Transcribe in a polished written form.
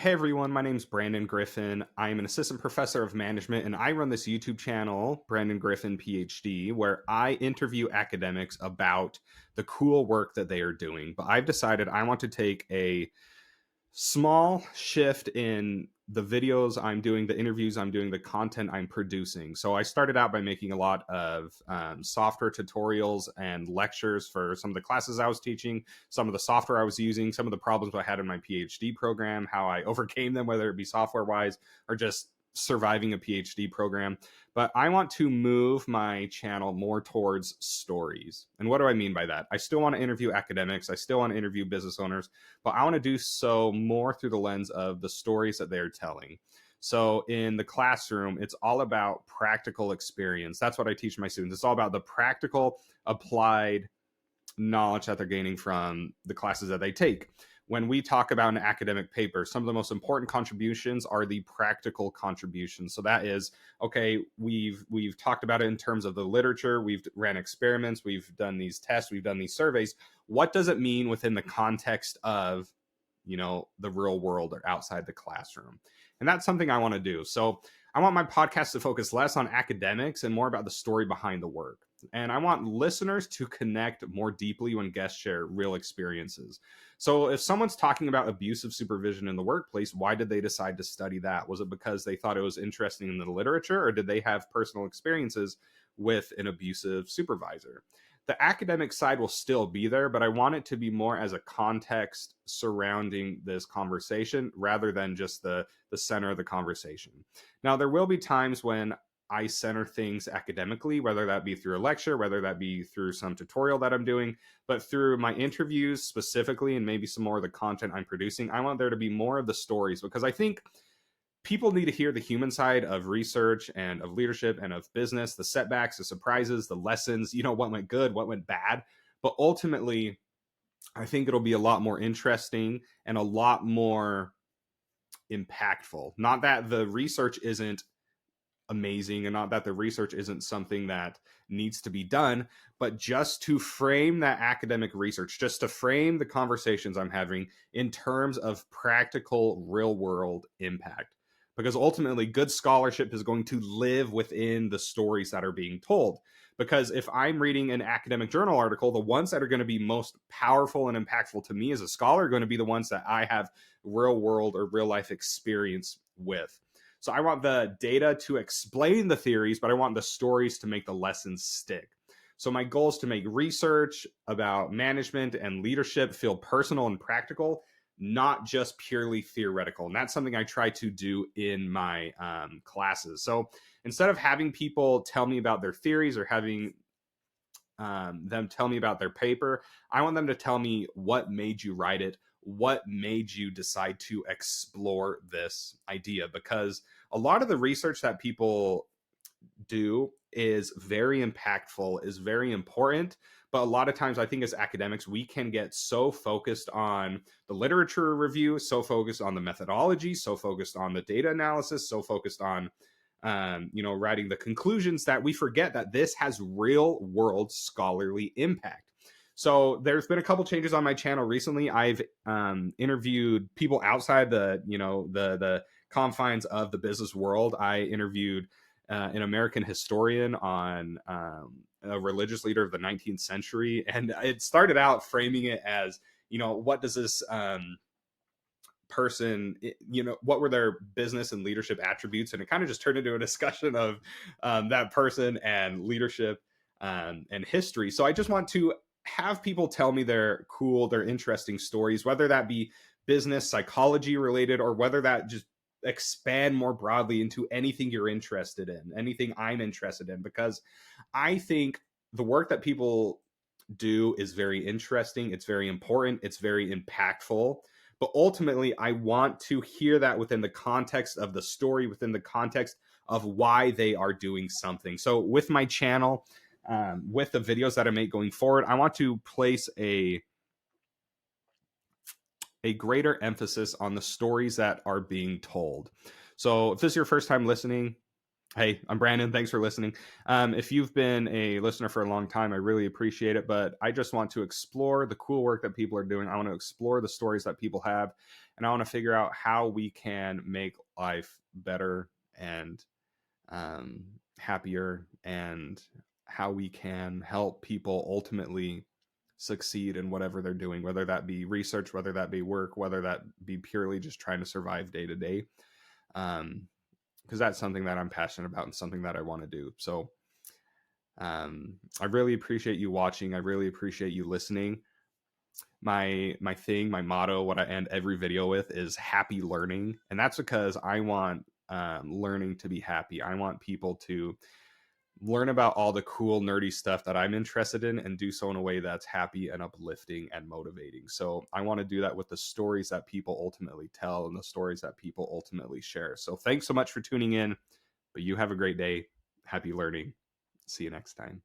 Hey everyone, my name's Brandon Griffin. I am an assistant professor of management and I run this YouTube channel, Brandon Griffin PhD, where I interview academics about the cool work that they are doing. But I've decided I want to take a small shift in the videos I'm doing, the interviews I'm doing, the content I'm producing. So I started out by making a lot of software tutorials and lectures for some of the classes I was teaching, some of the software I was using, some of the problems I had in my PhD program, how I overcame them, whether it be software wise or just surviving a PhD program. But I want to move my channel more towards stories. And what do I mean by that? I still want to interview academics, I still want to interview business owners, but I want to do so more through the lens of the stories that they're telling. So in the classroom, it's all about practical experience. That's what I teach my students. It's all about the practical, applied knowledge that they're gaining from the classes that they take. When we talk about an academic paper, some of the most important contributions are the practical contributions. So that is, okay, we've talked about it in terms of the literature, we've ran experiments, we've done these tests, we've done these surveys. What does it mean within the context of, the real world or outside the classroom? And that's something I want to do. So I want my podcast to focus less on academics and more about the story behind the work. And I want listeners to connect more deeply when guests share real experiences. So if someone's talking about abusive supervision in the workplace, why did they decide to study that? Was it because they thought it was interesting in the literature, or did they have personal experiences with an abusive supervisor? The academic side will still be there, but I want it to be more as a context surrounding this conversation rather than just the center of the conversation. Now, there will be times when I center things academically, whether that be through a lecture, whether that be through some tutorial that I'm doing, but through my interviews specifically, and maybe some more of the content I'm producing, I want there to be more of the stories, because I think people need to hear the human side of research and of leadership and of business, the setbacks, the surprises, the lessons, what went good, what went bad. But ultimately, I think it'll be a lot more interesting and a lot more impactful. Not that the research isn't amazing and not that the research isn't something that needs to be done, but just to frame that academic research, just to frame the conversations I'm having in terms of practical real world impact. Because ultimately, good scholarship is going to live within the stories that are being told. Because if I'm reading an academic journal article, the ones that are going to be most powerful and impactful to me as a scholar are going to be the ones that I have real world or real life experience with. So I want the data to explain the theories, but I want the stories to make the lessons stick. So my goal is to make research about management and leadership feel personal and practical, not just purely theoretical. And that's something I try to do in my classes. So instead of having people tell me about their theories or having them tell me about their paper, I want them to tell me what made you write it, what made you decide to explore this idea. Because a lot of the research that people do is very impactful, is very important. But a lot of times, I think as academics, we can get so focused on the literature review, so focused on the methodology, so focused on the data analysis, so focused on writing the conclusions, that we forget that this has real world scholarly impact. So there's been a couple changes on my channel recently. I've interviewed people outside the confines of the business world. I interviewed an American historian on a religious leader of the 19th century, and it started out framing it as, what does this person, what were their business and leadership attributes, and it kind of just turned into a discussion of that person and leadership and history. So I just want to have people tell me their cool, their interesting stories, whether that be business psychology related or whether that just expand more broadly into anything you're interested in, anything I'm interested in, because I think the work that people do is very interesting, it's very important, it's very impactful. But ultimately, I want to hear that within the context of the story, within the context of why they are doing something. So with my channel, with the videos that I make going forward, I want to place a greater emphasis on the stories that are being told. So if this is your first time listening, Hey, I'm Brandon. Thanks for listening. If you've been a listener for a long time, I really appreciate it. But I just want to explore the cool work that people are doing. I want to explore the stories that people have, and I want to figure out how we can make life better and happier, and how we can help people ultimately succeed in whatever they're doing, whether that be research, whether that be work, whether that be purely just trying to survive day to day. Because that's something that I'm passionate about and something that I want to do. So I really appreciate you watching. I really appreciate you listening. My motto, what I end every video with is happy learning, and that's because I want learning to be happy. I want people to learn about all the cool nerdy stuff that I'm interested in and do so in a way that's happy and uplifting and motivating. So I want to do that with the stories that people ultimately tell and the stories that people ultimately share. So thanks so much for tuning in, but you have a great day. Happy learning. See you next time.